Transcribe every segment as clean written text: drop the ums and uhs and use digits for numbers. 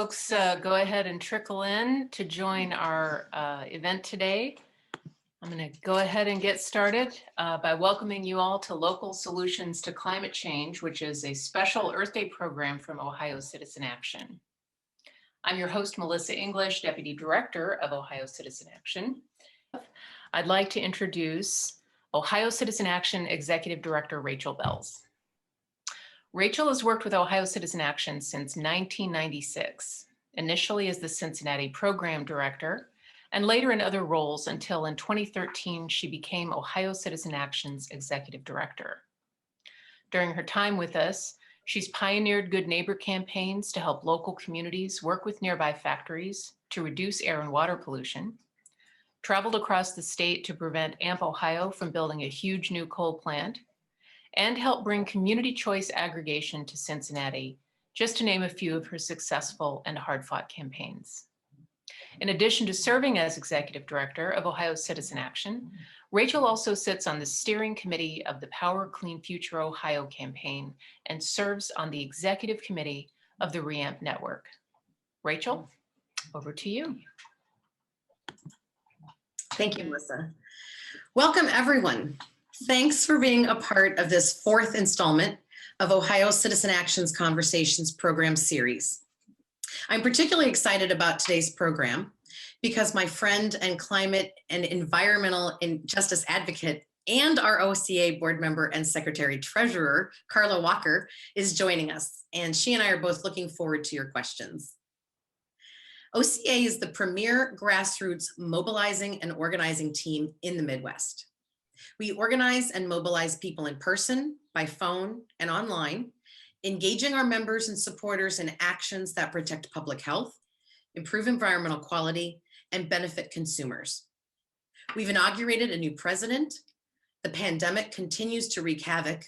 Folks, go ahead and trickle in to join our event today. I'm going to go ahead and get started by welcoming you all to Local Solutions to Climate Change, which is a special Earth Day program from Ohio Citizen Action. I'm your host, Melissa English, Deputy Director of Ohio Citizen Action. I'd like to introduce Ohio Citizen Action Executive Director, Rachael Belz. Rachael has worked with Ohio Citizen Action since 1996, initially as the Cincinnati Program Director, and later in other roles until in 2013, she became Ohio Citizen Action's Executive Director. During her time with us, she's pioneered Good Neighbor campaigns to help local communities work with nearby factories to reduce air and water pollution, traveled across the state to prevent AMP Ohio from building a huge new coal plant, and helped bring community choice aggregation to Cincinnati, just to name a few of her successful and hard-fought campaigns. In addition to serving as Executive Director of Ohio Citizen Action, Rachael also sits on the steering committee of the Power Clean Future Ohio campaign and serves on the executive committee of the REAMP network. Rachael, over to you. Thank you, Melissa. Welcome, everyone. Thanks for being a part of this fourth installment of Ohio Citizen Action's Conversations program series. I'm particularly excited about today's program because my friend and climate and environmental justice advocate and our OCA board member and secretary treasurer, Carla Walker, is joining us, and she and I are both looking forward to your questions. OCA is the premier grassroots mobilizing and organizing team in the Midwest. We organize and mobilize people in person, by phone, and online, engaging our members and supporters in actions that protect public health, improve environmental quality, and benefit consumers. We've inaugurated a new president. The pandemic continues to wreak havoc.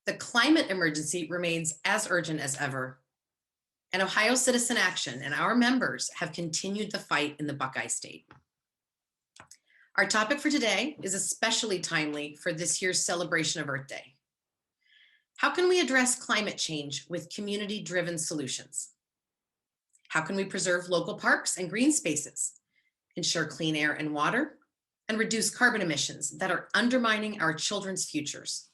The climate emergency remains as urgent as ever. And Ohio Citizen Action and our members have continued the fight in the Buckeye State. Our topic for today is especially timely for this year's celebration of Earth Day. How can we address climate change with community-driven solutions? How can we preserve local parks and green spaces, ensure clean air and water, and reduce carbon emissions that are undermining our children's futures?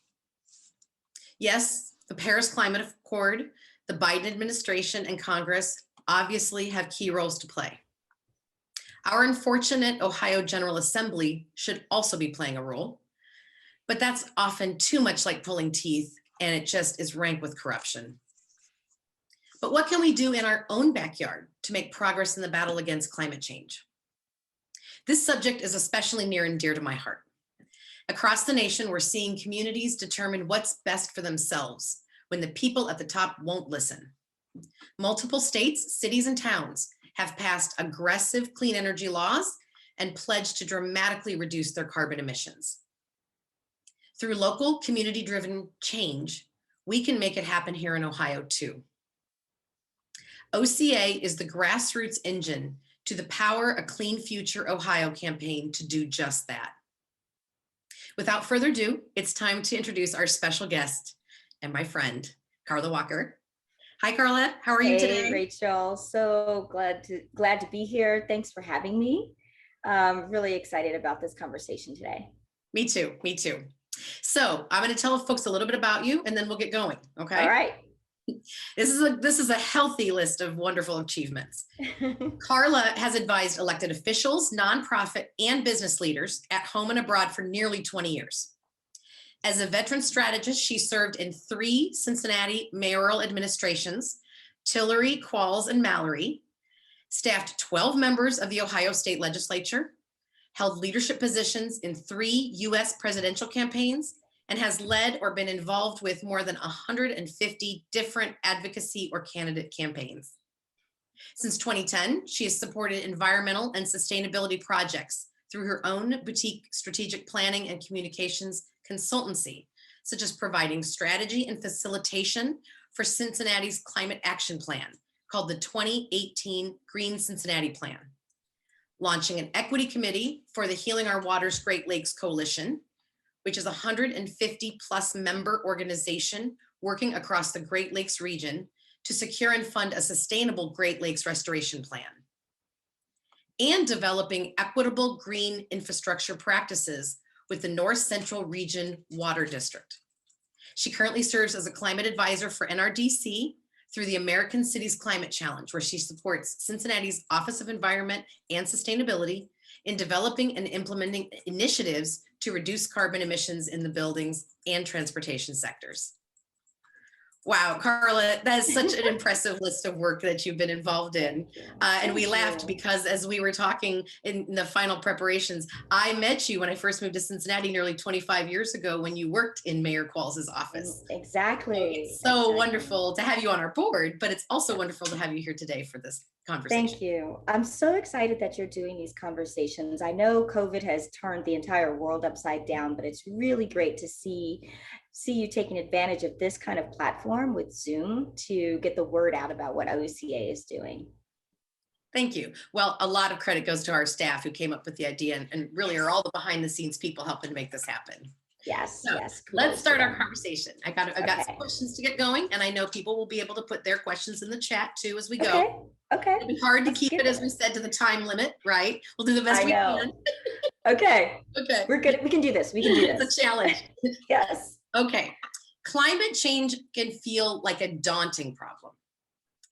Yes, the Paris Climate Accord, the Biden administration, and Congress obviously have key roles to play. Our unfortunate Ohio General Assembly should also be playing a role, but that's often too much like pulling teeth, and it just is rank with corruption. But what can we do in our own backyard to make progress in the battle against climate change? This subject is especially near and dear to my heart. Across the nation, we're seeing communities determine what's best for themselves when the people at the top won't listen. Multiple states, cities, and towns have passed aggressive clean energy laws and pledged to dramatically reduce their carbon emissions. Through local community-driven change, we can make it happen here in Ohio too. OCA is the grassroots engine to the Power a Clean Future Ohio campaign to do just that. Without further ado, it's time to introduce our special guest and my friend, Carla Walker. Hi, Carla. How are you today? Hey, Rachel. So glad to be here. Thanks for having me. Really excited about this conversation today. Me too. Me too. So I'm going to tell folks a little bit about you, and then we'll get going. Okay. All right. This is a healthy list of wonderful achievements. Carla has advised elected officials, nonprofit, and business leaders at home and abroad for nearly 20 years. As a veteran strategist, she served in 3 Cincinnati mayoral administrations, Tillery, Qualls, and Mallory, staffed 12 members of the Ohio State Legislature, held leadership positions in 3 US presidential campaigns, and has led or been involved with more than 150 different advocacy or candidate campaigns. Since 2010, she has supported environmental and sustainability projects through her own boutique strategic planning and communications consultancy, such as providing strategy and facilitation for Cincinnati's climate action plan, called the 2018 Green Cincinnati Plan, launching an equity committee for the Healing Our Waters Great Lakes Coalition, which is a 150 plus member organization working across the Great Lakes region to secure and fund a sustainable Great Lakes restoration plan, and developing equitable green infrastructure practices with the North Central Region Water District. She currently serves as a climate advisor for NRDC through the American Cities Climate Challenge, where she supports Cincinnati's Office of Environment and Sustainability in developing and implementing initiatives to reduce carbon emissions in the buildings and transportation sectors. Wow, Carla, that is such an impressive list of work that you've been involved in. And we laughed because as we were talking in the final preparations, I met you when I first moved to Cincinnati nearly 25 years ago when you worked in Mayor Qualls's office. Exactly. So it's so wonderful to have you on our board, but it's also wonderful to have you here today for this conversation. Thank you. I'm so excited that you're doing these conversations. I know COVID has turned the entire world upside down, but it's really great to see you taking advantage of this kind of platform with Zoom to get the word out about what OCA is doing. Thank you. Well, a lot of credit goes to our staff who came up with the idea and really are all the behind the scenes people helping to make this happen. Yes, so yes. Let's start our conversation. I got some Okay. questions to get going, and I know people will be able to put their questions in the chat too as we go. Okay. Okay. It'll be hard to keep it, as we said, to the time limit, right? We'll do the best we can. Okay. Okay. We're good. We can do this. We can do this. It's a challenge. Yes. Okay. Climate change can feel like a daunting problem.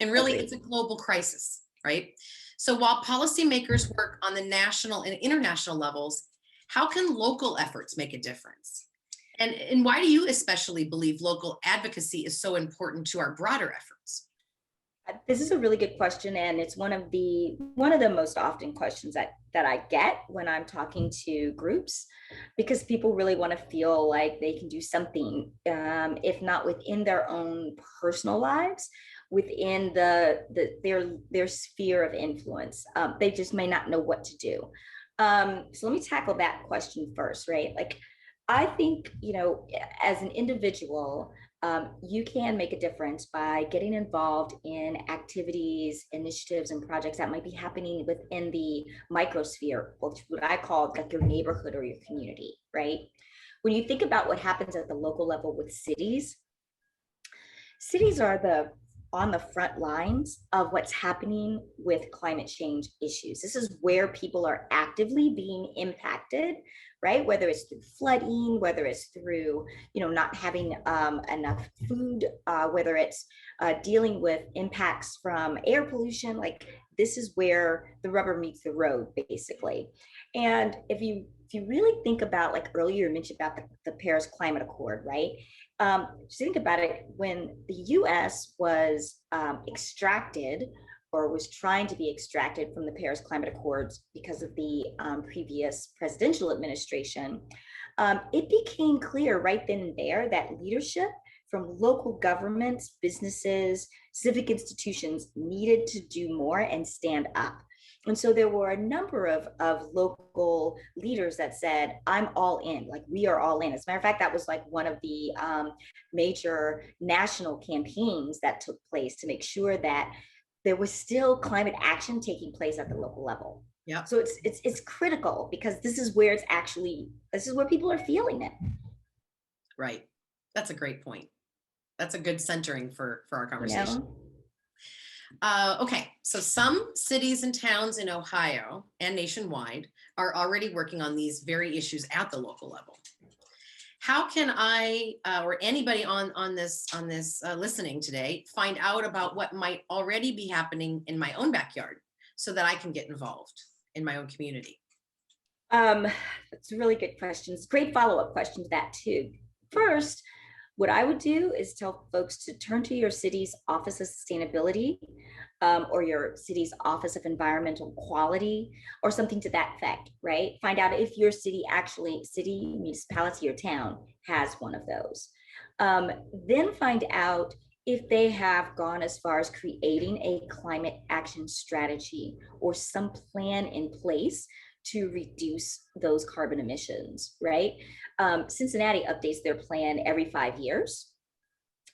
And really, it's a global crisis, right? So while policymakers work on the national and international levels, how can local efforts make a difference? And why do you especially believe local advocacy is so important to our broader efforts? This is a really good question, and it's one of the most often questions that I get when I'm talking to groups, because people really want to feel like they can do something, if not within their own personal lives, within their sphere of influence. They just may not know what to do. So let me tackle that question first, right? Like, I think, as an individual, you can make a difference by getting involved in activities, initiatives, and projects that might be happening within the microsphere, which what I call like your neighborhood or your community, right? When you think about what happens at the local level with cities are on the front lines of what's happening with climate change issues. This is where people are actively being impacted, right? Whether it's through flooding, whether it's through, not having enough food, whether it's dealing with impacts from air pollution. Like, this is where the rubber meets the road, basically. And if you really think about, like earlier you mentioned about the Paris Climate Accord, right? Just think about it, when the US was extracted, or was trying to be extracted from the Paris Climate Accords because of the previous presidential administration, it became clear right then and there that leadership from local governments, businesses, civic institutions needed to do more and stand up. And so there were a number of local leaders that said, I'm all in, like we are all in. As a matter of fact, that was like one of the major national campaigns that took place to make sure that there was still climate action taking place at the local level. Yeah. So it's critical, because this is where people are feeling it. Right. That's a great point. That's a good centering for our conversation. Okay, so some cities and towns in Ohio and nationwide are already working on these very issues at the local level. How can I, or anybody on this listening today, find out about what might already be happening in my own backyard so that I can get involved in my own community? That's a really good question. It's a great follow-up question to that too. First, what I would do is tell folks to turn to your city's Office of Sustainability, or your city's Office of Environmental Quality, or something to that effect, right? Find out if your city, municipality, or town has one of those. Then find out if they have gone as far as creating a climate action strategy or some plan in place to reduce those carbon emissions, right? Cincinnati updates their plan every 5 years.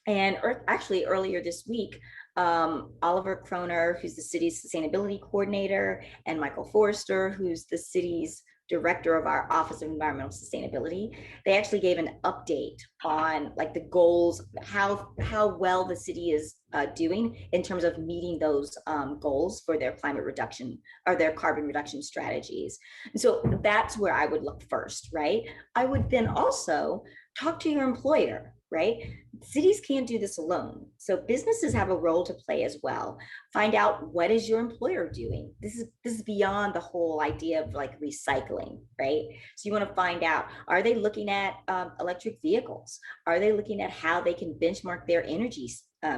And actually earlier this week, Oliver Kroner, who's the city's sustainability coordinator, and Michael Forrester, who's the city's director of our Office of Environmental Sustainability, they actually gave an update on like the goals, how well the city is doing in terms of meeting those goals for their climate reduction or their carbon reduction strategies. And so that's where I would look first, right? I would then also talk to your employer, right? Cities can't do this alone. So businesses have a role to play as well. Find out, what is your employer doing? This is beyond the whole idea of like recycling, right? So you want to find out, are they looking at electric vehicles? Are they looking at how they can benchmark their energy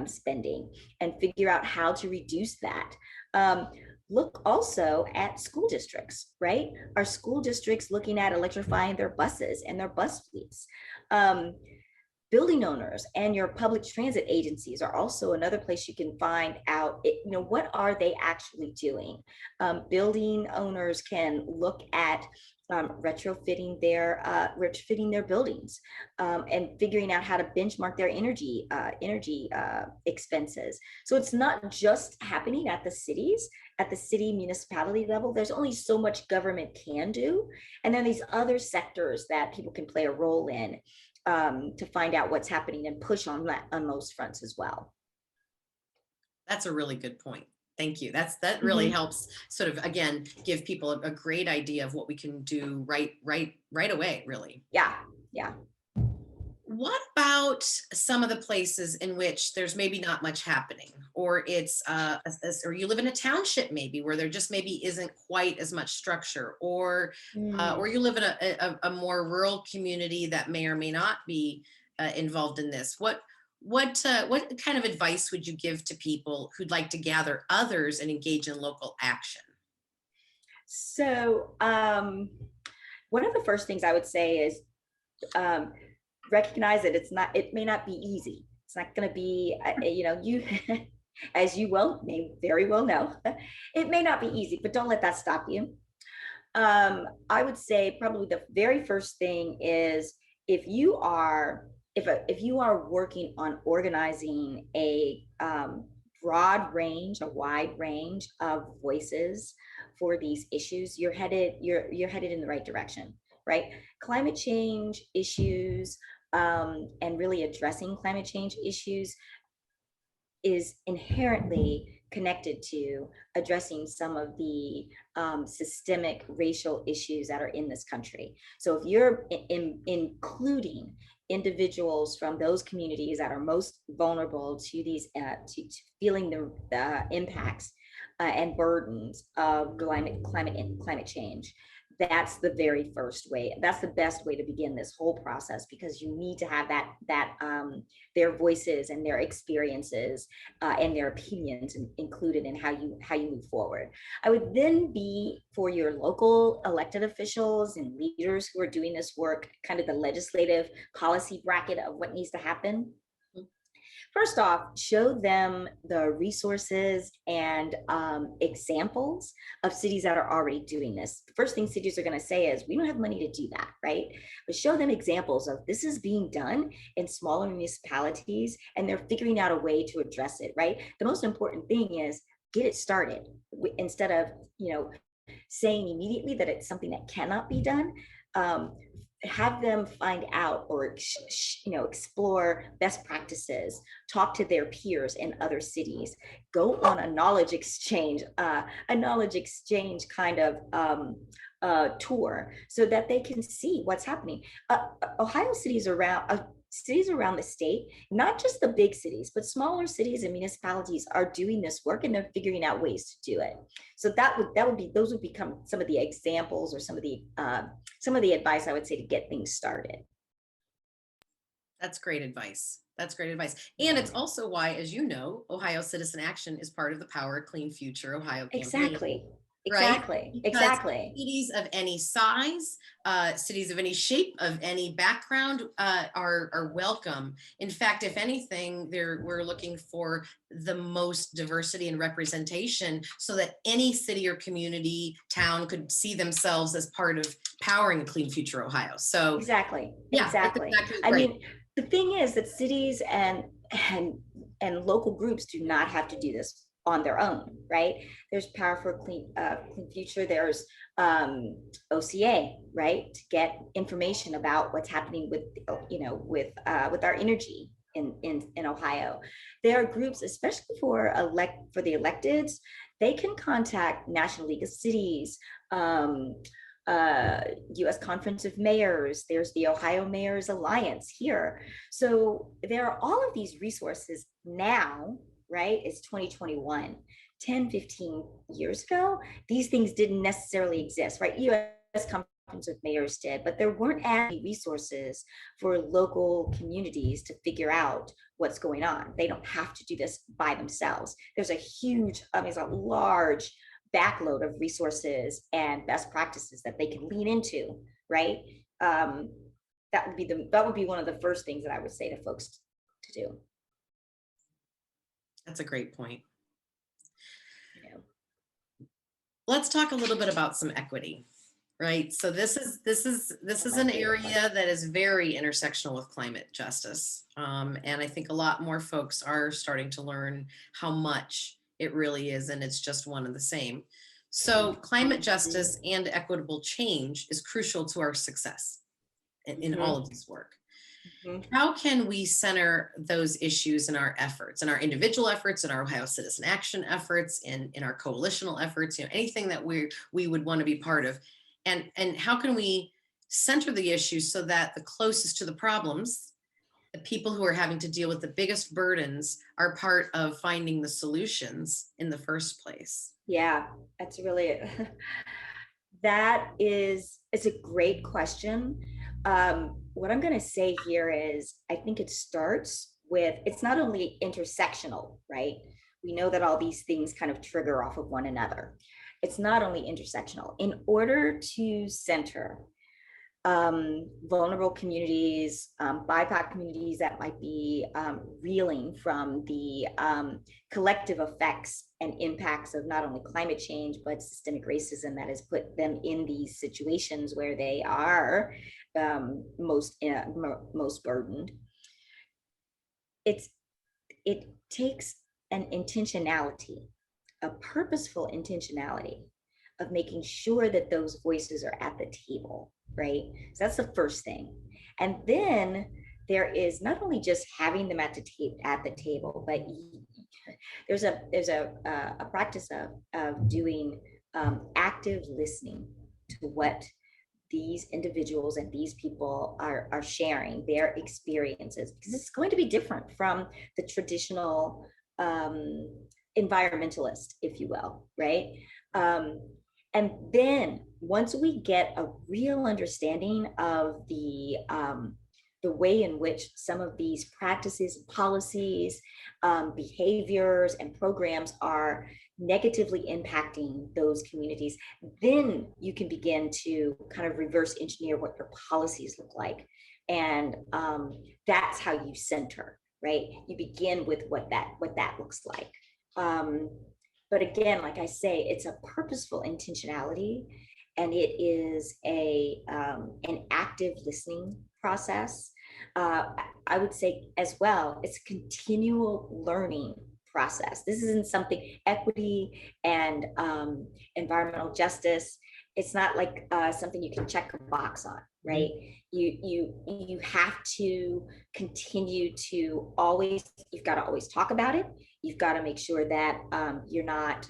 spending and figure out how to reduce that? Look also at school districts, right? Are school districts looking at electrifying their buses and their bus fleets? Building owners and your public transit agencies are also another place you can find out, what are they actually doing? Building owners can look at retrofitting their buildings and figuring out how to benchmark their energy expenses. So it's not just happening at the city municipality level. There's only so much government can do, and then these other sectors that people can play a role in to find out what's happening and push on those fronts as well. That's a really good point. Thank you. That really helps sort of, again, give people a great idea of what we can do right away, really. Yeah. What about some of the places in which there's maybe not much happening, or it's or you live in a township maybe where there just maybe isn't quite as much structure, or you live in a more rural community that may or may not be involved in this? What kind of advice would you give to people who'd like to gather others and engage in local action? So one of the first things I would say is recognize that it may not be easy. It's not going to be, you, as you may very well know, it may not be easy, but don't let that stop you. I would say probably the very first thing is, if you are working on organizing a wide range of voices for these issues, you're headed in the right direction, right? Climate change issues and really addressing climate change issues is inherently connected to addressing some of the systemic racial issues that are in this country. So if you're including individuals from those communities that are most vulnerable to these to feeling the impacts and burdens of climate change, that's the very first way. That's the best way to begin this whole process, because you need to have their voices and their experiences and their opinions included in how you move forward. I would then be, for your local elected officials and leaders who are doing this work, kind of the legislative policy bracket of what needs to happen. First off, show them the resources and examples of cities that are already doing this. The first thing cities are going to say is, we don't have money to do that, right? But show them examples of this is being done in smaller municipalities, and they're figuring out a way to address it, right? The most important thing is get it started, instead of saying immediately that it's something that cannot be done. Have them find out or explore best practices, talk to their peers in other cities, go on a knowledge exchange kind of tour, so that they can see what's happening. Ohio cities around the state, not just the big cities, but smaller cities and municipalities are doing this work, and they're figuring out ways to do it. So those would become some of the examples, or some of the advice I would say to get things started. That's great advice. And it's also why, as you know, Ohio Citizen Action is part of the Power a Clean Future Ohio campaign. Exactly. Cities of any size, cities of any shape, of any background are welcome. In fact, if anything, we're looking for the most diversity and representation, so that any city or community, town could see themselves as part of powering a clean future Ohio. So exactly. I mean, the thing is that cities and local groups do not have to do this on their own, right? There's Power for a Clean Future. There's OCA, right, to get information about what's happening with our energy in Ohio. There are groups, especially for the electeds, they can contact National League of Cities, US Conference of Mayors, there's the Ohio Mayors Alliance here. So there are all of these resources now, right? It's 2021. 10, 15 years ago, these things didn't necessarily exist, right? US Conference of Mayors did, but there weren't any resources for local communities to figure out what's going on. They don't have to do this by themselves. There's a huge, there's a large backload of resources and best practices that they can lean into, right? That would be one of the first things that I would say to folks to do. That's a great point. Let's talk a little bit about some equity, right? So this is an area that is very intersectional with climate justice. And I think a lot more folks are starting to learn how much it really is, and it's just one and the same. So climate justice and equitable change is crucial to our success in all of this work. How can we center those issues in our efforts, in our individual efforts, in our Ohio Citizen Action efforts, in our coalitional efforts, anything that we would want to be part of? And how can we center the issues so that the closest to the problems, the people who are having to deal with the biggest burdens, are part of finding the solutions in the first place? Yeah, that's really, it's a great question. What I'm going to say here is, I think it starts with, it's not only intersectional, right? We know that all these things kind of trigger off of one another. It's not only intersectional. In order to center vulnerable communities, BIPOC communities that might be reeling from the collective effects and impacts of not only climate change, but systemic racism that has put them in these situations where they are most burdened. It takes an intentionality, a purposeful intentionality of making sure that those voices are at the table, right? So that's the first thing. And then there is not only just having them at the table, but there's a practice of doing active listening to what these individuals and these people are sharing their experiences, because it's going to be different from the traditional environmentalist, if you will, right? And then once we get a real understanding of the way in which some of these practices, policies, behaviors, and programs are negatively impacting those communities, then you can begin to kind of reverse engineer what your policies look like. And that's how you center, right? You begin with what that looks like. But again, like I say, it's a purposeful intentionality, and it is an active listening process. I would say as well, it's a continual learning process. This isn't something, equity and environmental justice, it's not like something you can check a box on, right? You have to continue to always, you've got to always talk about it. You've got to make sure that you're not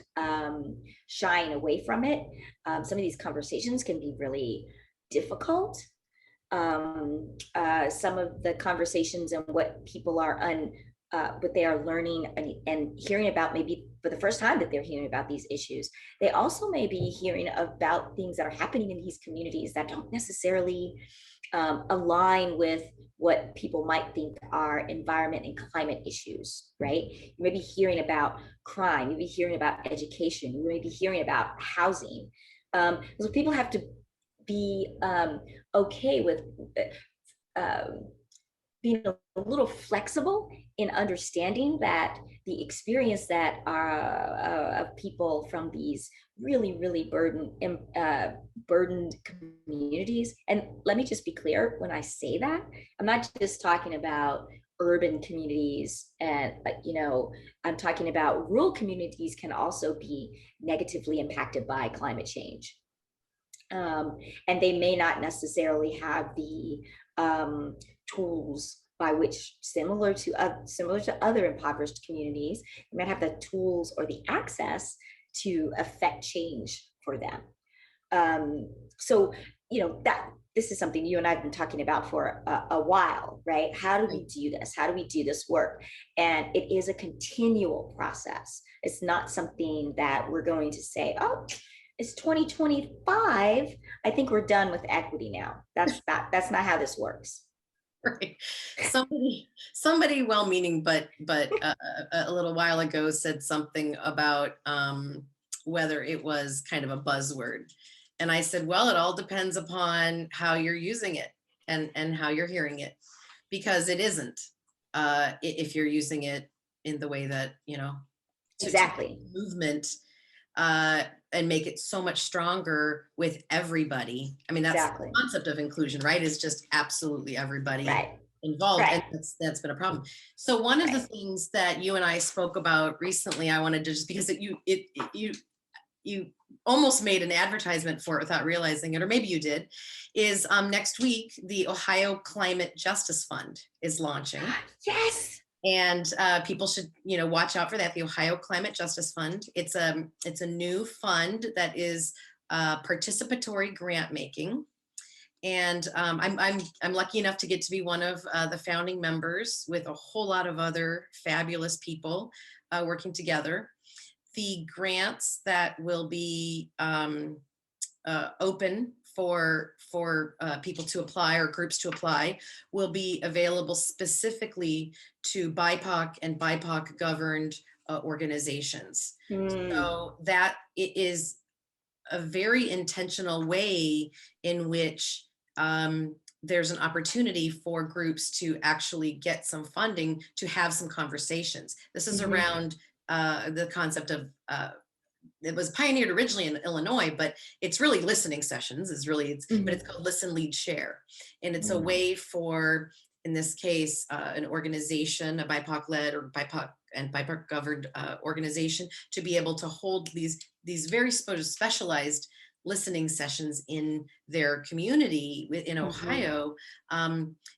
shying away from it. Some of these conversations can be really difficult. Some of the conversations and what people are what they are learning and hearing about, maybe for the first time that they're hearing about these issues. They also may be hearing about things that are happening in these communities that don't necessarily align with what people might think are environment and climate issues, right? You may be hearing about crime, you may be hearing about education, you may be hearing about housing. So people have to be okay with being a little flexible in understanding that the experience that are of people from these really, really burdened communities. And let me just be clear, when I say that, I'm not just talking about urban communities, and I'm talking about rural communities can also be negatively impacted by climate change. And they may not necessarily have the tools by which, similar to other impoverished communities, they might have the tools or the access to affect change for them. So, that this is something you and I've been talking about for a while, right? How do we do this? How do we do this work? And it is a continual process. It's not something that we're going to say, oh, it's 2025. I think we're done with equity now. That's not how this works. Right. Somebody well-meaning, but a little while ago said something about whether it was kind of a buzzword. And I said, well, it all depends upon how you're using it and how you're hearing it, because it isn't if you're using it in the way that, Exactly. to movement and make it so much stronger with everybody. I mean, that's Exactly. the concept of inclusion, right? Is just absolutely everybody Right. involved. Right. And that's been a problem. So one of the things that you and I spoke about recently, I wanted to just, because you almost made an advertisement for it without realizing it, or maybe you did, is next week, the Ohio Climate Justice Fund is launching. Yes. And people should, watch out for that. The Ohio Climate Justice Fund. It's a new fund that is participatory grant making, and I'm lucky enough to get to be one of the founding members with a whole lot of other fabulous people working together. The grants that will be open for people to apply, or groups to apply, will be available specifically to BIPOC and BIPOC governed organizations. So that it is a very intentional way in which there's an opportunity for groups to actually get some funding to have some conversations. This is around the concept of it was pioneered originally in Illinois, but it's really listening sessions but it's called Listen, Lead, Share. And it's a way for, in this case, an organization, a BIPOC led or BIPOC and BIPOC governed organization, to be able to hold these very specialized listening sessions in their community in Ohio.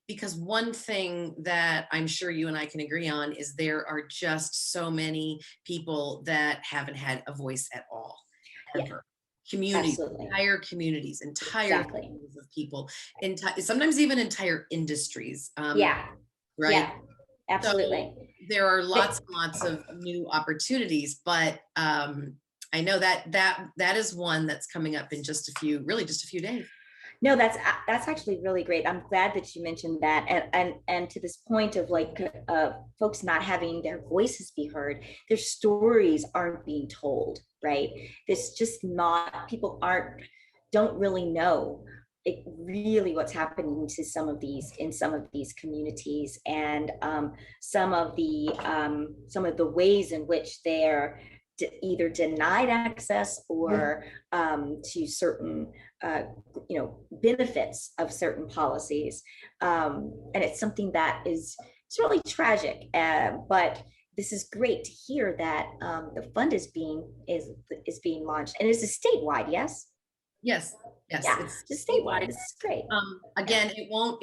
Because one thing that I'm sure you and I can agree on is there are just so many people that haven't had a voice at all, ever. Communities, entire communities, communities of people, sometimes even entire industries. Right? Yeah, absolutely. So there are lots and lots of new opportunities, but I know that is one that's coming up in just a few days. No, that's actually really great. I'm glad that you mentioned that. And to this point of folks not having their voices be heard, their stories aren't being told, right? There's just not, people don't really know really what's happening to some of these communities, and some of the ways in which they're either denied access or to certain benefits of certain policies, and it's something that it's really tragic, but this is great to hear that the fund is being launched, and it's a statewide. Yes, yeah, it's just statewide. This is great. Again, it won't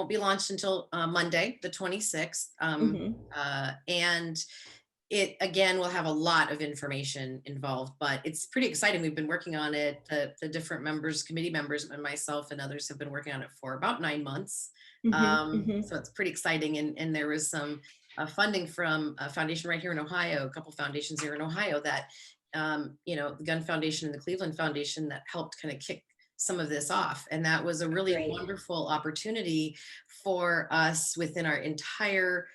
be launched until Monday, the 26th, and it again will have a lot of information involved, but it's pretty exciting. We've been working on it. The different committee members, and myself and others have been working on it for about 9 months. So it's pretty exciting. And there was some funding from a foundation right here in Ohio, a couple foundations here in Ohio that, the Gun Foundation and the Cleveland Foundation, that helped kind of kick some of this off. And that was a really wonderful opportunity for us within our entire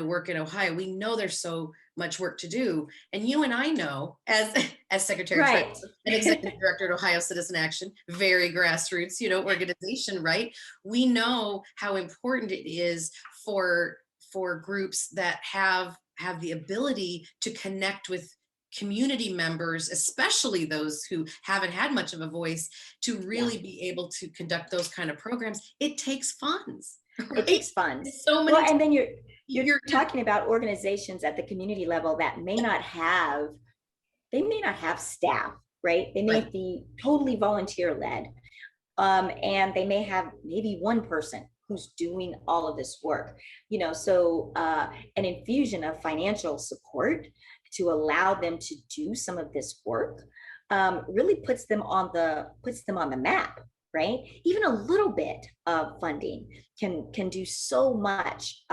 work in Ohio. We know there's so much work to do, and you and I know, as Secretary and Executive Director at Ohio Citizen Action, very grassroots, organization, right? We know how important it is for groups that have the ability to connect with community members, especially those who haven't had much of a voice, to really be able to conduct those kind of programs. It takes funds. Right? It takes funds. It's so many. Well, and then you're talking about organizations at the community level that may not have staff, right? They may be totally volunteer led, and they may have maybe one person who's doing all of this work. So an infusion of financial support to allow them to do some of this work really puts them on the map, right? Even a little bit of funding can do so much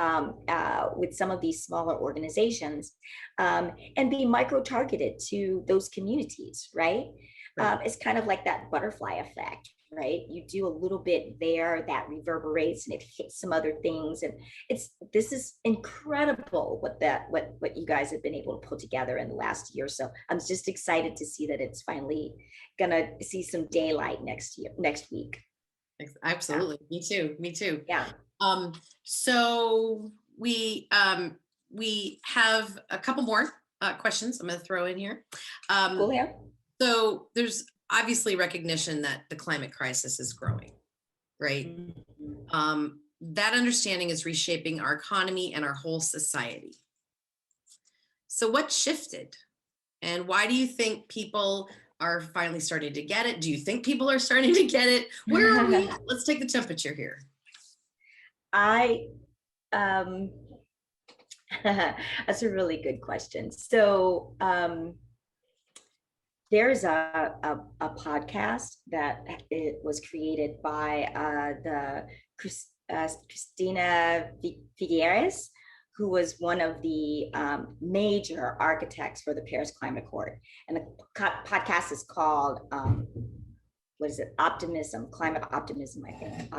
with some of these smaller organizations, and be micro-targeted to those communities, right? It's kind of like that butterfly effect, right? You do a little bit there that reverberates and it hits some other things. And this is incredible what you guys have been able to put together in the last year. So I'm just excited to see that it's finally gonna see some daylight next week. Absolutely. Yeah. Me too. Yeah. So we have a couple more questions I'm going to throw in here. Cool, yeah. So there's obviously recognition that the climate crisis is growing, right? Mm-hmm. That understanding is reshaping our economy and our whole society. So what shifted? And why do you think people are finally starting to get it? Do you think people are starting to get it? Where are we at? Let's take the temperature here. That's a really good question. So there's a podcast that it was created by Christina Figueres, who was one of the major architects for the Paris Climate Accord. And the podcast is called, what is it? Optimism, climate optimism, I think.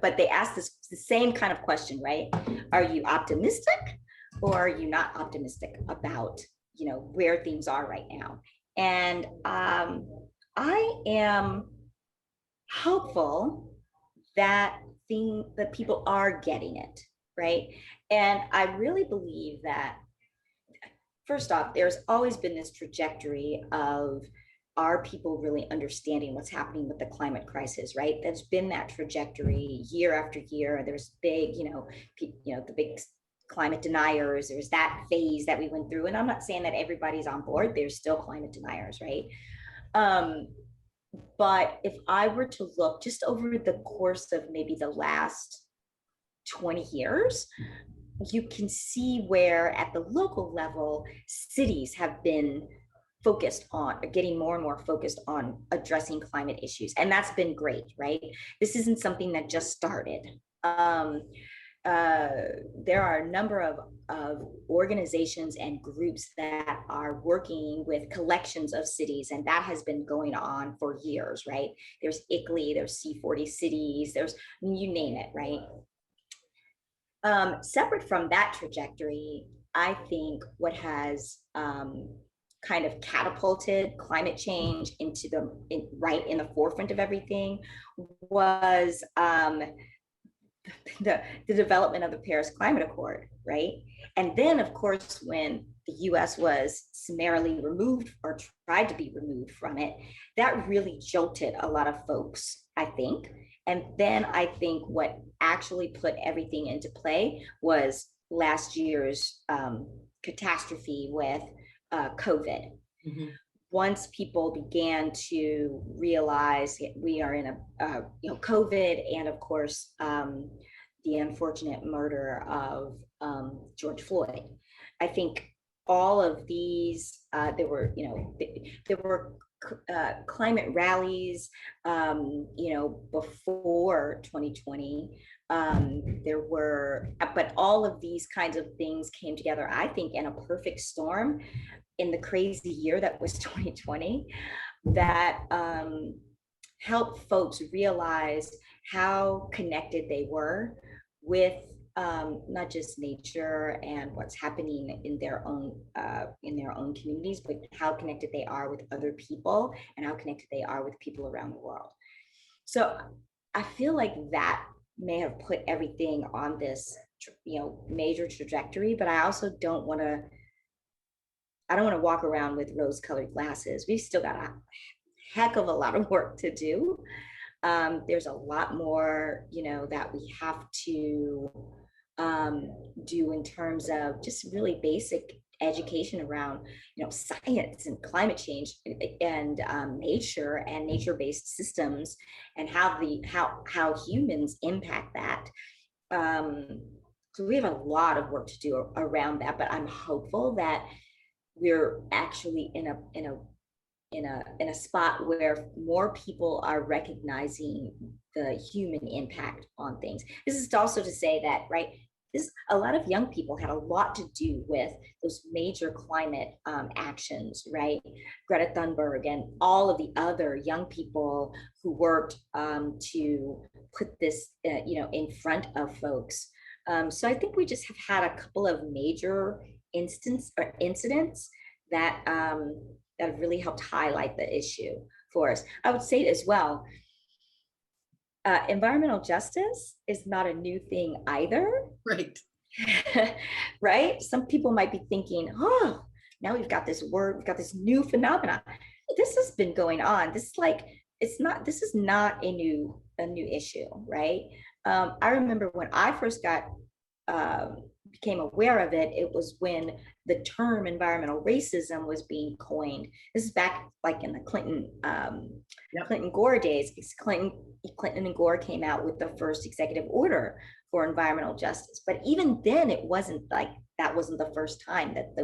But they asked the same kind of question, right? Are you optimistic or are you not optimistic about, where things are right now? And I am hopeful that people are getting it, right? And I really believe that, first off, there's always been this trajectory of, are people really understanding what's happening with the climate crisis, right? There's been that trajectory year after year. There's big, the big climate deniers. There's that phase that we went through. And I'm not saying that everybody's on board. There's still climate deniers, right? But if I were to look just over the course of maybe the last 20 years, you can see where at the local level, cities have been getting more and more focused on addressing climate issues. And that's been great, right? This isn't something that just started. There are a number of organizations and groups that are working with collections of cities, and that has been going on for years, right? There's ICLEI, there's C40 cities, there's, you name it, right? Separate from that trajectory, I think what has kind of catapulted climate change right in the forefront of everything was the development of the Paris Climate Accord, right? And then, of course, when the US was summarily removed or tried to be removed from it, that really jolted a lot of folks, I think. And then I think what actually put everything into play was last year's catastrophe with COVID. Mm-hmm. Once people began to realize we are in a COVID, and of course the unfortunate murder of George Floyd, I think all of these there were climate rallies before 2020. There were, but all of these kinds of things came together, I think, in a perfect storm in the crazy year that was 2020, that helped folks realize how connected they were with not just nature and what's happening in their own communities, but how connected they are with other people and how connected they are with people around the world. So I feel like that may have put everything on this major trajectory, but I also don't want to walk around with rose-colored glasses. We've still got a heck of a lot of work to do. There's a lot more, that we have to do in terms of just really basic education around, science and climate change and nature and nature-based systems and how humans impact that. So we have a lot of work to do around that, but I'm hopeful that we're actually in a spot where more people are recognizing the human impact on things. This is also to say that, right, a lot of young people had a lot to do with those major climate actions, right? Greta Thunberg and all of the other young people who worked to put this, in front of folks. So I think we just have had a couple of major incidents that that have really helped highlight the issue for us. I would say as well, environmental justice is not a new thing either. Right. Right? Some people might be thinking, oh, now we've got this word, we've got this new phenomenon. This has been going on. This is not a new issue, right? I remember when I first became aware of it, it was when the term environmental racism was being coined. This is back like in the Clinton Gore days. Clinton and Gore came out with the first executive order for environmental justice. But even then, it wasn't the first time that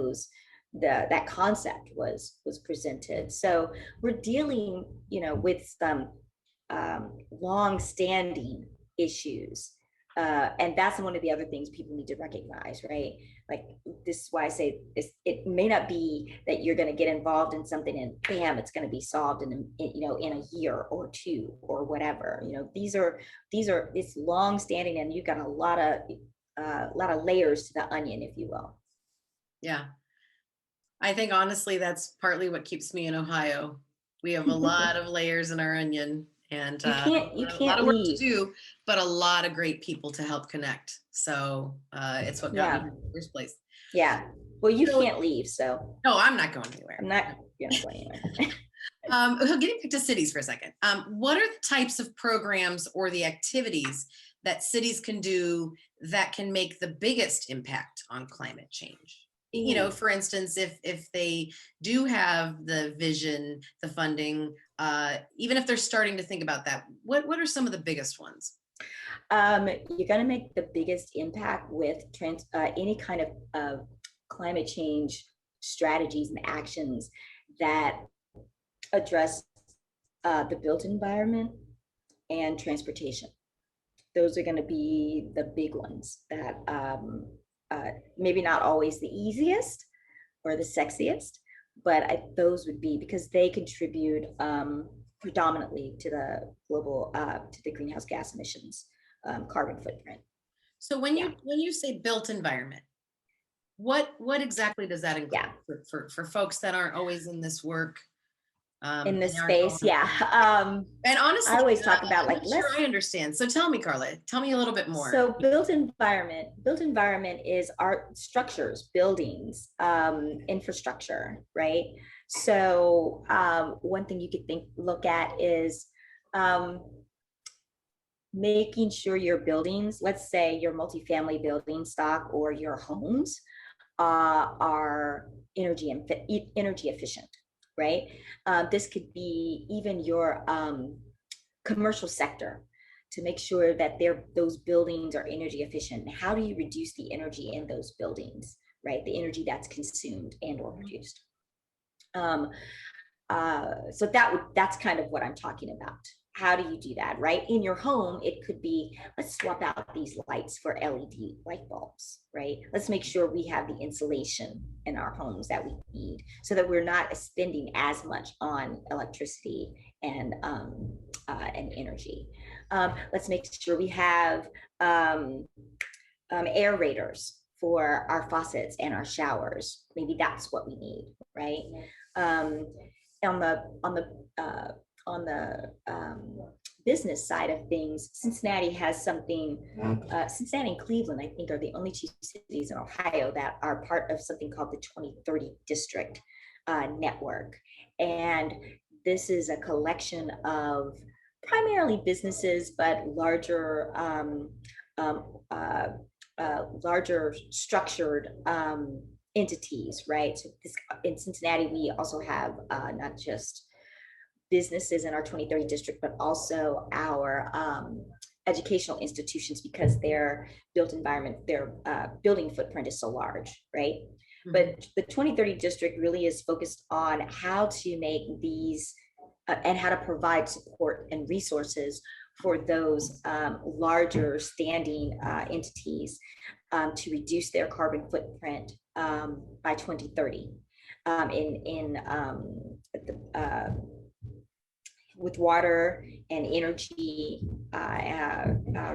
that concept was presented. So we're dealing, with some long-standing issues. And that's one of the other things people need to recognize, right? Like, this is why I say it may not be that you're going to get involved in something and bam, it's going to be solved in a year or two or whatever. It's long standing, and you've got a lot of layers to the onion, if you will. Yeah. I think honestly, that's partly what keeps me in Ohio. We have a lot of layers in our onion. And you can't a lot of work leave. to do, but a lot of great people to help connect. So it's what got me in the first place. Yeah. Well, you can't leave, so. No, I'm not going anywhere. You're not going anywhere. Getting back to cities for a second. What are the types of programs or the activities that cities can do that can make the biggest impact on climate change? For instance, if they do have the vision, the funding, even if they're starting to think about that, what are some of the biggest ones? You're going to make the biggest impact with any kind of climate change strategies and actions that address the built environment and transportation. Those are going to be the big ones that maybe not always the easiest or the sexiest, but those would be, because they contribute predominantly to the global to the greenhouse gas emissions carbon footprint. So when you say built environment, what exactly does that include for folks that aren't always in this work? In this space, and honestly, I always talk about I understand. So tell me, Carla, tell me a little bit more. So built environment is our structures, buildings, infrastructure, right? So one thing you could look at is making sure your buildings, let's say your multifamily building stock or your homes are energy efficient. Right? This could be even your commercial sector, to make sure that those buildings are energy efficient. How do you reduce the energy in those buildings, right? The energy that's consumed and or produced. So that's kind of what I'm talking about. How do you do that, right? In your home, it could be, let's swap out these lights for LED light bulbs, right? Let's make sure we have the insulation in our homes that we need, so that we're not spending as much on electricity and energy. Let's make sure we have aerators for our faucets and our showers. Maybe that's what we need, right? On the business side of things, Cincinnati has something, Cincinnati and Cleveland, I think, are the only two cities in Ohio that are part of something called the 2030 District Network. And this is a collection of primarily businesses, but larger structured entities, right? So in Cincinnati, we also have not just businesses in our 2030 district, but also our educational institutions, because their built environment, their building footprint is so large, right? But the 2030 district really is focused on how to make these and how to provide support and resources for those larger standing entities to reduce their carbon footprint by 2030 with water and energy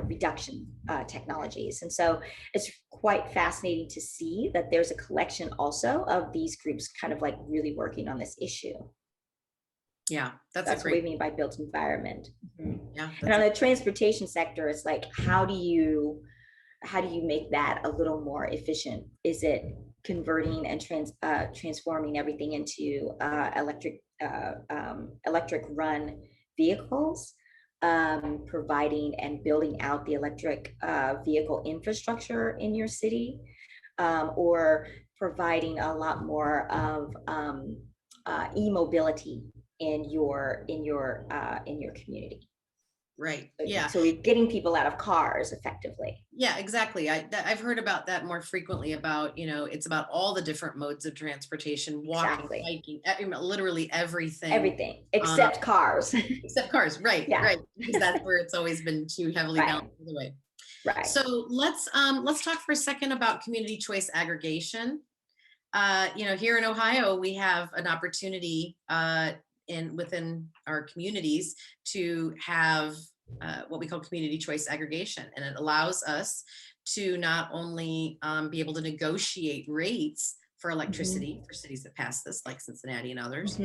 reduction technologies. And so it's quite fascinating to see that there's a collection also of these groups kind of like really working on this issue. Yeah, that's what we mean by built environment. Yeah. And on the transportation sector, it's like, how do you make that a little more efficient? Is it converting and transforming everything into electric run vehicles, providing and building out the electric vehicle infrastructure in your city, or providing a lot more of e-mobility in your community? Right. Yeah. So we're getting people out of cars effectively. Yeah, exactly. I've heard about that more frequently about, it's about all the different modes of transportation, walking, biking, literally everything. Everything except cars. Except cars. Right. Yeah. Right. Because that's where it's always been too heavily balanced the way. Right. So let's talk for a second about community choice aggregation. Here in Ohio, we have an opportunity within our communities to have what we call community choice aggregation. And it allows us to not only be able to negotiate rates for electricity for cities that pass this, like Cincinnati and others.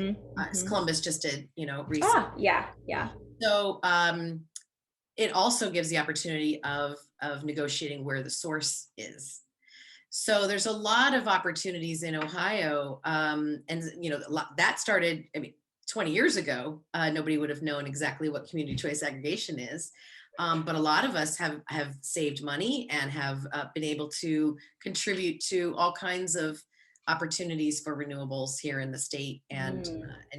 Columbus just did, recently. Yeah. So it also gives the opportunity of negotiating where the source is. So there's a lot of opportunities in Ohio, and that started, 20 years ago. Nobody would have known exactly what community choice aggregation is, but a lot of us have saved money and have been able to contribute to all kinds of opportunities for renewables here in the state and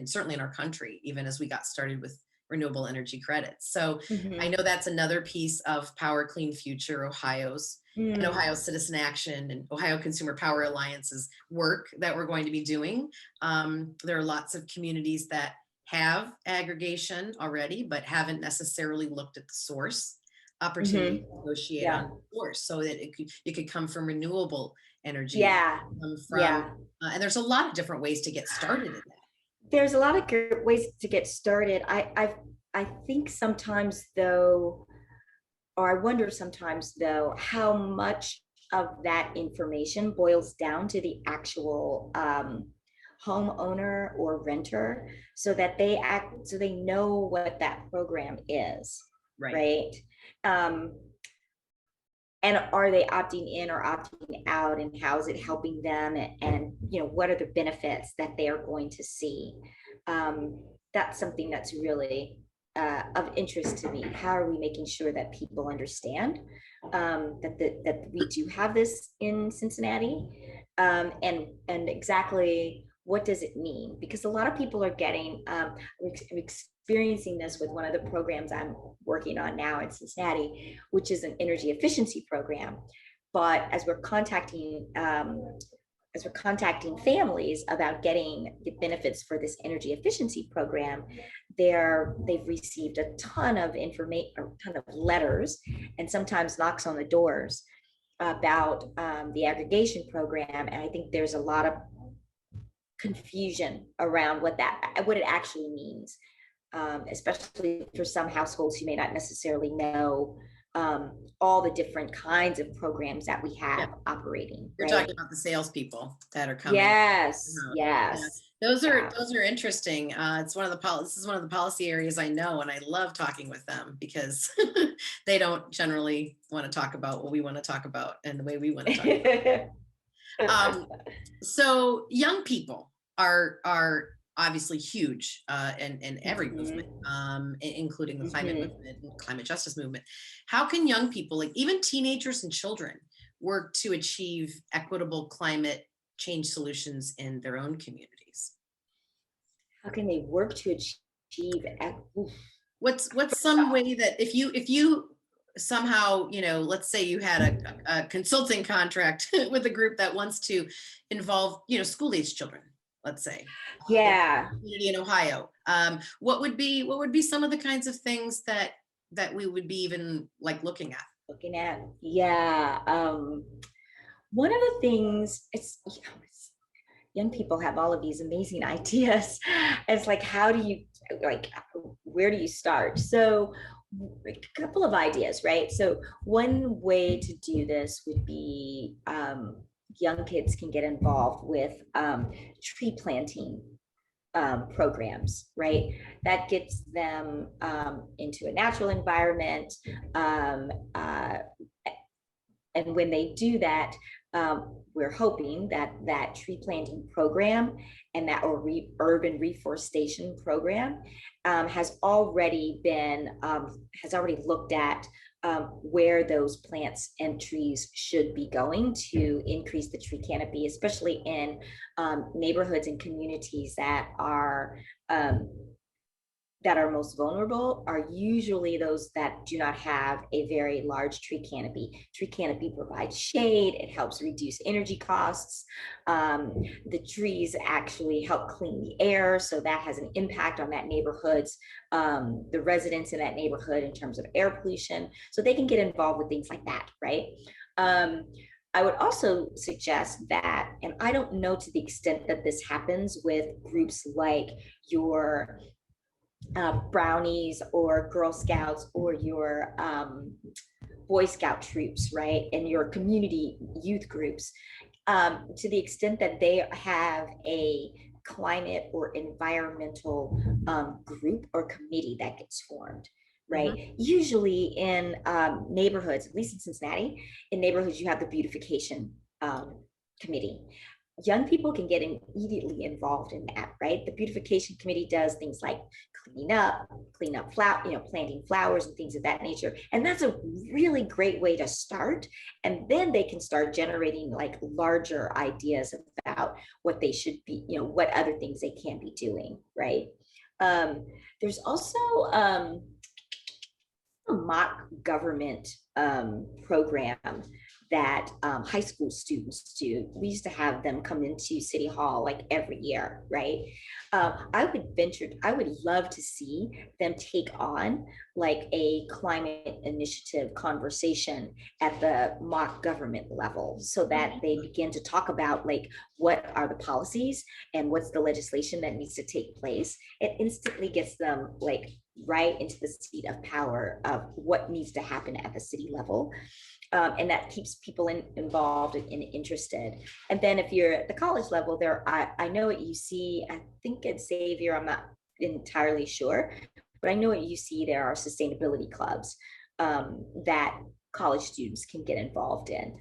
certainly in our country, even as we got started with renewable energy credits. So I know that's another piece of Power Clean Future Ohio's and Ohio Citizen Action and Ohio Consumer Power Alliance's work that we're going to be doing. There are lots of communities that have aggregation already, but haven't necessarily looked at the source opportunity to negotiate on the source, so that it could come from renewable energy. And there's a lot of different ways to get started in that. There's a lot of good ways to get started. I think sometimes though, or I wonder sometimes though, how much of that information boils down to the actual homeowner or renter, so that they know what that program is, right? And are they opting in or opting out, and how is it helping them, and what are the benefits that they are going to see? That's something that's really of interest to me. How are we making sure that people understand that we do have this in Cincinnati, and exactly what does it mean? Because a lot of people are getting experiencing this with one of the programs I'm working on now in Cincinnati, which is an energy efficiency program. But as we're contacting families about getting the benefits for this energy efficiency program, they've received a ton of information, a ton of letters, and sometimes knocks on the doors about the aggregation program. And I think there's a lot of confusion around what it actually means, especially for some households who may not necessarily know all the different kinds of programs that we have operating. You're talking about the salespeople that are coming. Yes. Those are interesting. This is one of the policy areas I know, and I love talking with them because they don't generally want to talk about what we want to talk about and the way we want to talk about it. So young people are obviously huge in every movement, including the climate movement and climate justice movement. How can young people, like even teenagers and children, work to achieve equitable climate change solutions in their own communities? How can they work to achieve? What's some way that if you somehow, let's say you had a consulting contract with a group that wants to involve, school age children, let's say, Yeah. community in Ohio, what would be some of the kinds of things that we would be even like looking at? Yeah. One of the things, young people have all of these amazing ideas. It's like, where do you start? So a couple of ideas, right? So one way to do this would be young kids can get involved with tree planting programs, right? That gets them into a natural environment. And when they do that, we're hoping that that tree planting program and that urban reforestation program has already looked at where those plants and trees should be going to increase the tree canopy, especially in neighborhoods and communities that are most vulnerable are usually those that do not have a very large tree canopy. Tree canopy provides shade, it helps reduce energy costs. The trees actually help clean the air, so that has an impact on that neighborhood's, the residents in that neighborhood in terms of air pollution. So they can get involved with things like that, right? I would also suggest that, and I don't know to the extent that this happens with groups like your Brownies or Girl Scouts or your Boy Scout troops, right? And your community youth groups, to the extent that they have a climate or environmental group or committee that gets formed, right? Mm-hmm. Usually in neighborhoods, at least in Cincinnati, in neighborhoods, you have the beautification committee. Young people can get immediately involved in that, right? The beautification committee does things like clean up planting flowers and things of that nature. And that's a really great way to start. And then they can start generating like larger ideas about what they should be, what other things they can be doing, right? There's also a mock government program that high school students do. We used to have them come into City Hall like every year, right? I would love to see them take on like a climate initiative conversation at the mock government level, so that they begin to talk about like what are the policies and what's the legislation that needs to take place. It instantly gets them like right into the seat of power of what needs to happen at the city level. And that keeps people involved and interested. And then if you're at the college level, I know at UC, I think at Xavier, I'm not entirely sure, but I know at UC there are sustainability clubs that college students can get involved in.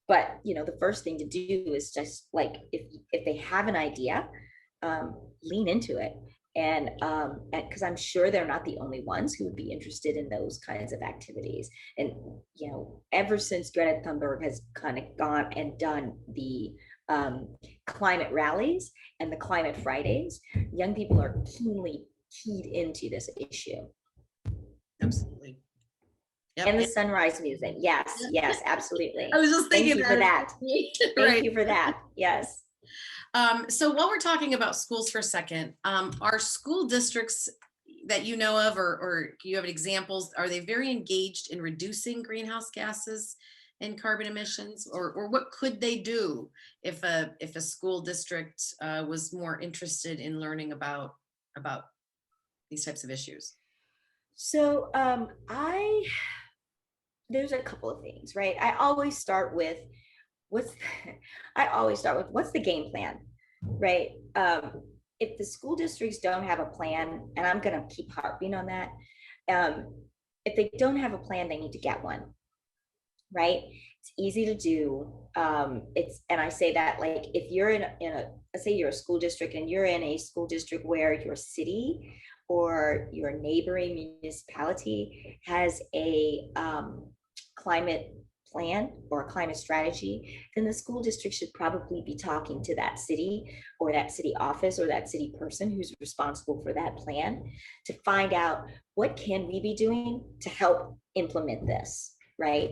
But the first thing to do is just like, if they have an idea, lean into it. And because I'm sure they're not the only ones who would be interested in those kinds of activities. And ever since Greta Thunberg has kind of gone and done the climate rallies and the climate Fridays, young people are keyed into this issue. Absolutely. Yep. And the sunrise movement. Yes, absolutely. I was just thinking that. Thank you for that. Yes. So while we're talking about schools for a second, are school districts that you know of, or you have examples, are they very engaged in reducing greenhouse gases and carbon emissions, or what could they do if a school district was more interested in learning about these types of issues? So there's a couple of things, right? I always start with what's the game plan, right? If the school districts don't have a plan, and I'm going to keep harping on that, if they don't have a plan, they need to get one, right? It's easy to do. And I say that like if you're in a let's say you're a school district and you're in a school district where your city or your neighboring municipality has a climate plan or a climate strategy, then the school district should probably be talking to that city or that city office or that city person who's responsible for that plan to find out what can we be doing to help implement this, right?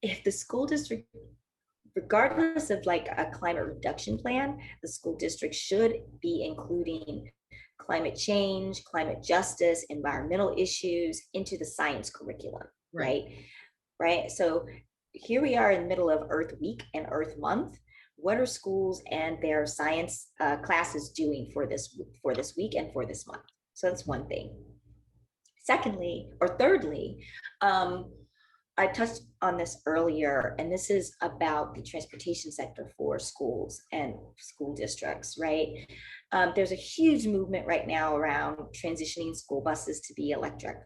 If the school district, regardless of like a climate reduction plan, the school district should be including climate change, climate justice, environmental issues into the science curriculum, right? Right. So here we are in the middle of Earth Week and Earth Month. What are schools and their science classes doing for this week and for this month? So that's one thing. Secondly, or thirdly, I touched on this earlier, and this is about the transportation sector for schools and school districts, right? There's a huge movement right now around transitioning school buses to be electric.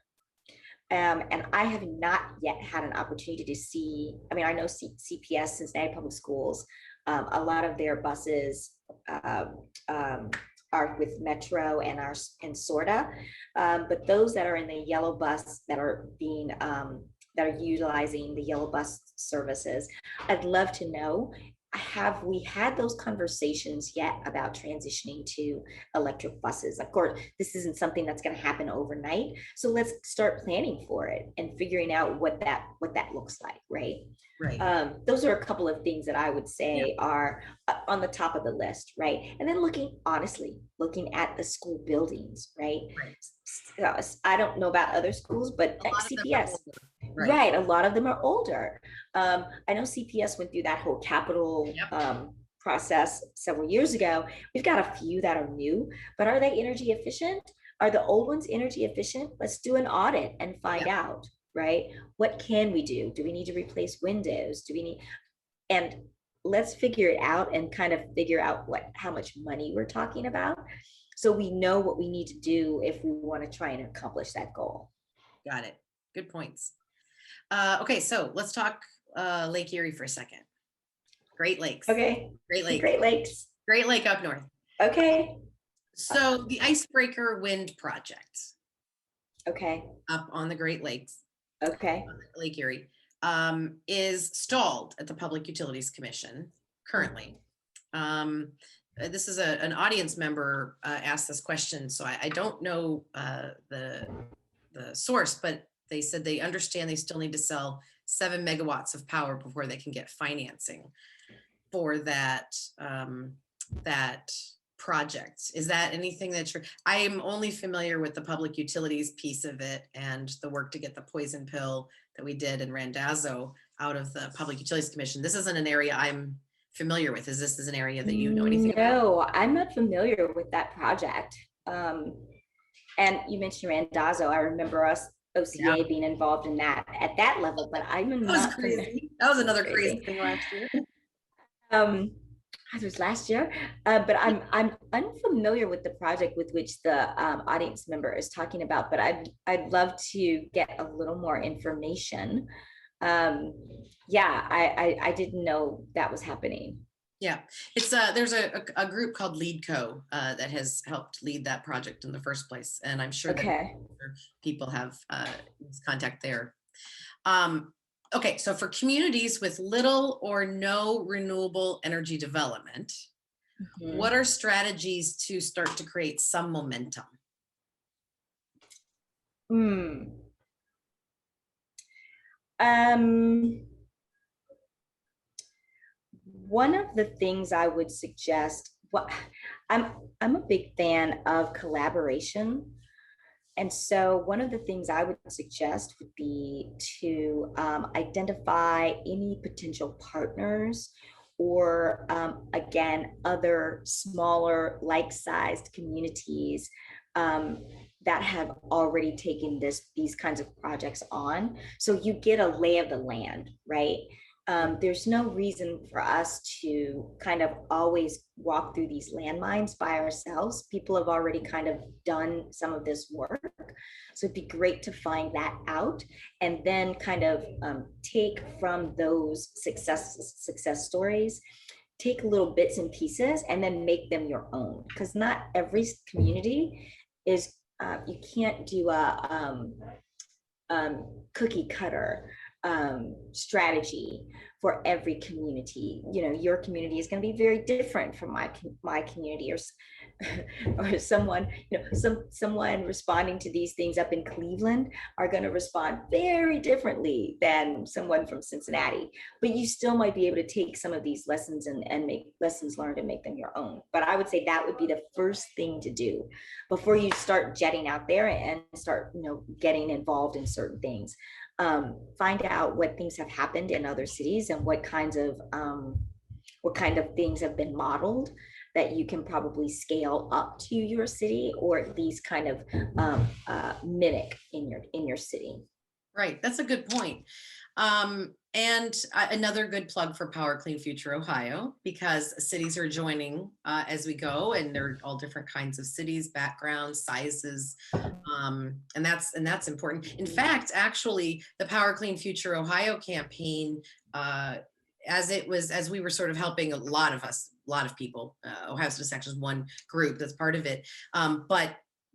And I have not yet had an opportunity to see, I mean, I know CPS, Cincinnati Public Schools, a lot of their buses are with Metro and SORTA, but those that are in the yellow bus that are being, that are utilizing the yellow bus services, I'd love to know, have we had those conversations yet about transitioning to electric buses? Of course, this isn't something that's going to happen overnight. So let's start planning for it and figuring out what that looks like, right? Right. Those are a couple of things that I would say are on the top of the list, right? And then looking at the school buildings, right? I don't know about other schools, but CPS. Right. A lot of them are older. I know CPS went through that whole capital process several years ago. We've got a few that are new, but are they energy efficient? Are the old ones energy efficient? Let's do an audit and find out, right? What can we do? Do we need to replace windows? Do we need, and let's figure it out and kind of figure out how much money we're talking about, so we know what we need to do if we want to try and accomplish that goal. Got it. Good points. Okay, so let's talk Lake Erie for a second. Great Lakes. Okay. Great Lakes. Great Lakes. Great Lake up north. Okay. So the Icebreaker Wind Project. Okay. Up on the Great Lakes. Okay. Lake Erie is stalled at the Public Utilities Commission currently. This is an audience member asked this question, so I don't know the source, but they said they understand they still need to sell 7 megawatts of power before they can get financing for that project. Is that anything that I am only familiar with the public utilities piece of it and the work to get the poison pill that we did in Randazzo out of the Public Utilities Commission. This isn't an area I'm familiar with. Is this an area that you know anything about? No, I'm not familiar with that project. And you mentioned Randazzo. I remember us OCA being involved in that at that level, but I'm not crazy. That was another crazy thing last year. It was last year, but I'm unfamiliar with the project with which the audience member is talking about. But I'd love to get a little more information. I didn't know that was happening. Yeah, it's there's a group called LeadCo that has helped lead that project in the first place, and I'm sure that people have contact there. Okay, so for communities with little or no renewable energy development, what are strategies to start to create some momentum? One of the things I would suggest, I'm a big fan of collaboration. And so one of the things I would suggest would be to identify any potential partners or again, other smaller like-sized communities that have already taken these kinds of projects on. So you get a lay of the land, right? There's no reason for us to kind of always walk through these landmines by ourselves. People have already kind of done some of this work. So it'd be great to find that out and then kind of take from those success stories, take little bits and pieces and then make them your own. Because not every community is, you can't do a cookie cutter strategy for every community. You know, your community is going to be very different from my community, or or someone, you know, someone responding to these things up in Cleveland are going to respond very differently than someone from Cincinnati. But you still might be able to take some of these lessons and make lessons learned and make them your own. But I would say that would be the first thing to do before you start jetting out there and start, you know, getting involved in certain things. Find out what things have happened in other cities and what kind of things have been modeled that you can probably scale up to your city, or at least kind of mimic in your city. Right, that's a good point. And another good plug for Power Clean Future Ohio, because cities are joining as we go, and they're all different kinds of cities, backgrounds, sizes, and that's important. In fact, actually, the Power Clean Future Ohio campaign, as we were sort of helping a lot of people, Ohio Citizen Action is one group that's part of it,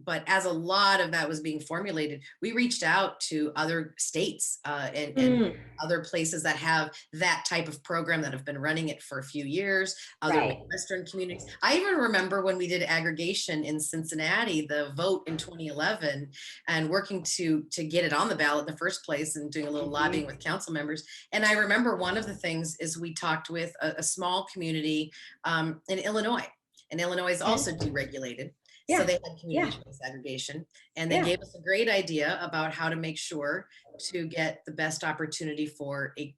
but as a lot of that was being formulated, we reached out to other states and other places that have that type of program, that have been running it for a few years, other Western communities. I even remember when we did Aggregation in Cincinnati, the vote in 2011, and working to get it on the ballot in the first place and doing a little lobbying with council members. And I remember one of the things is we talked with a small community in Illinois, and Illinois is also deregulated. So they had community-based aggregation, and they gave us a great idea about how to make sure to get the best opportunity for a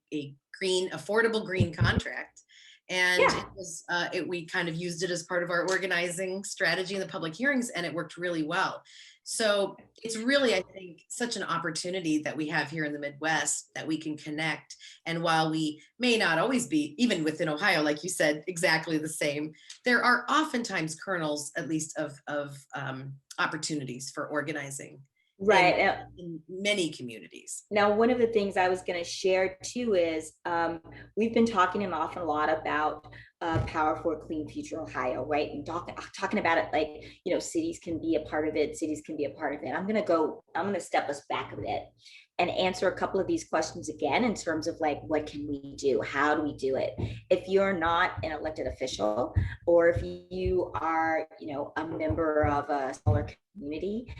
green, affordable green contract. And it was, we kind of used it as part of our organizing strategy in the public hearings, and it worked really well. So it's really, I think, such an opportunity that we have here in the Midwest that we can connect. And while we may not always be, even within Ohio, like you said, exactly the same, there are oftentimes kernels, at least, of opportunities for organizing. Right. In many communities. Now, one of the things I was going to share too is we've been talking an awful lot about Power for a Clean Future Ohio, right? And talking about it like, you know, cities can be a part of it. Cities can be a part of it. I'm going to step us back a bit and answer a couple of these questions again in terms of like, what can we do? How do we do it? If you're not an elected official, or if you are, you know, a member of a smaller community,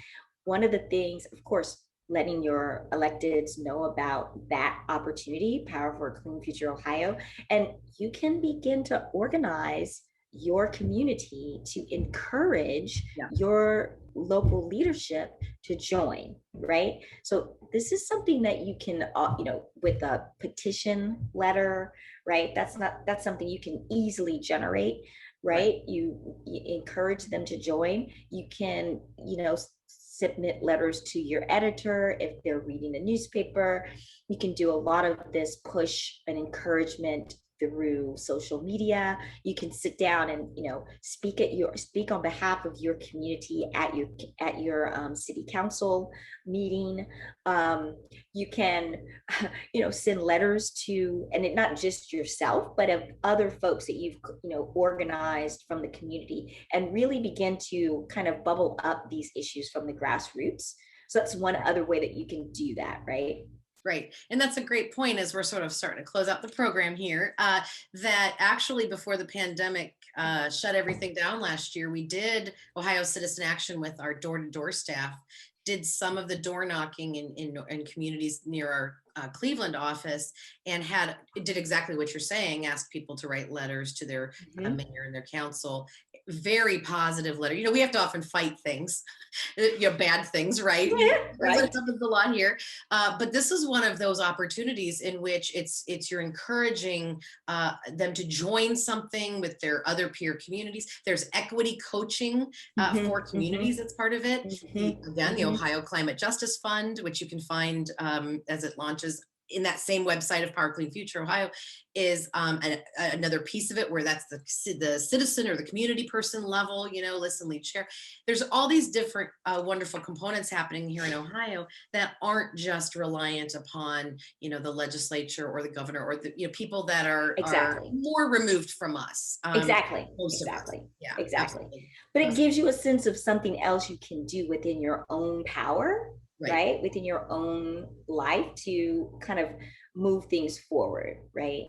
one of the things, of course, letting your electeds know about that opportunity, Power for a Clean Future Ohio, and you can begin to organize your community to encourage your local leadership to join, right? So this is something that you can, you know, with a petition letter, right? That's something you can easily generate, right? You encourage them to join. You can, you know, submit letters to your editor if they're reading the newspaper. You can do a lot of this push and encouragement through social media. You can sit down and, you know, speak on behalf of your community at your city council meeting. You can, you know, send letters to, and not just yourself, but of other folks that you've, you know, organized from the community, and really begin to kind of bubble up these issues from the grassroots. So that's one other way that you can do that, right? Right. And that's a great point, as we're sort of starting to close out the program here, that actually before the pandemic shut everything down last year, we did Ohio Citizen Action with our door-to-door staff, did some of the door knocking in communities near our Cleveland office, and did exactly what you're saying, asked people to write letters to their mayor and their council. Very positive letter. You know, we have to often fight things, you know, bad things, right? Right. That happens a lot here. But this is one of those opportunities in which you're encouraging them to join something with their other peer communities. There's equity coaching for communities that's part of it. The Ohio Climate Justice Fund, which you can find as it launches in that same website of Power Clean Future Ohio, is another piece of it, where that's the citizen or the community person level, you know, listen, lead, share. There's all these different wonderful components happening here in Ohio that aren't just reliant upon, you know, the legislature or the governor or the, you know, people that are more removed from us. Exactly. Yeah, exactly. But it gives you a sense of something else you can do within your own power, right? Within your own life to kind of move things forward, right?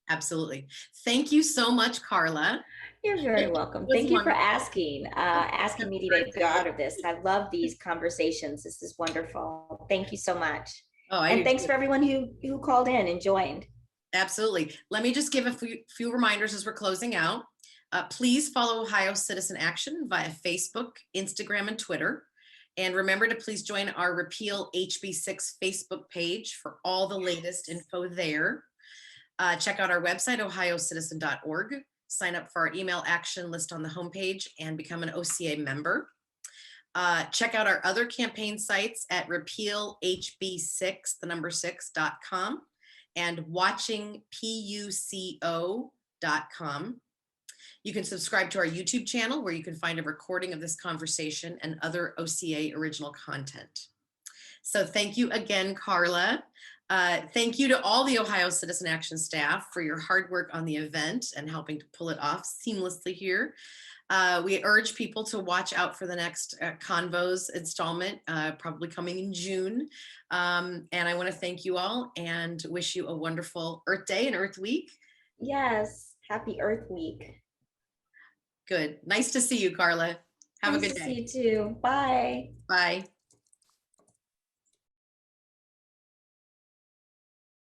Absolutely. Thank you so much, Carla. You're very It welcome. was Thank you for wonderful. asking me to be a part of this. I love these conversations. This is wonderful. Thank you so much. Oh, I And do thanks too. for everyone who called in and joined. Absolutely. Let me just give a few reminders as we're closing out. Please follow Ohio Citizen Action via Facebook, Instagram, and Twitter. And remember to please join our Repeal HB6 Facebook page for all the latest info there. Check out our website, ohiocitizen.org. Sign up for our email action list on the homepage and become an OCA member. Check out our other campaign sites at repealhb6, the number 6.com and watchingpuco.com. You can subscribe to our YouTube channel where you can find a recording of this conversation and other OCA original content. So thank you again, Carla. Thank you to all the Ohio Citizen Action staff for your hard work on the event and helping to pull it off seamlessly here. We urge people to watch out for the next Convos installment, probably coming in June. And I want to thank you all and wish you a wonderful Earth Day and Earth Week. Yes. Happy Earth Week. Good. Nice to see you, Carla. Have a good day. Nice to see you too. Bye. Bye.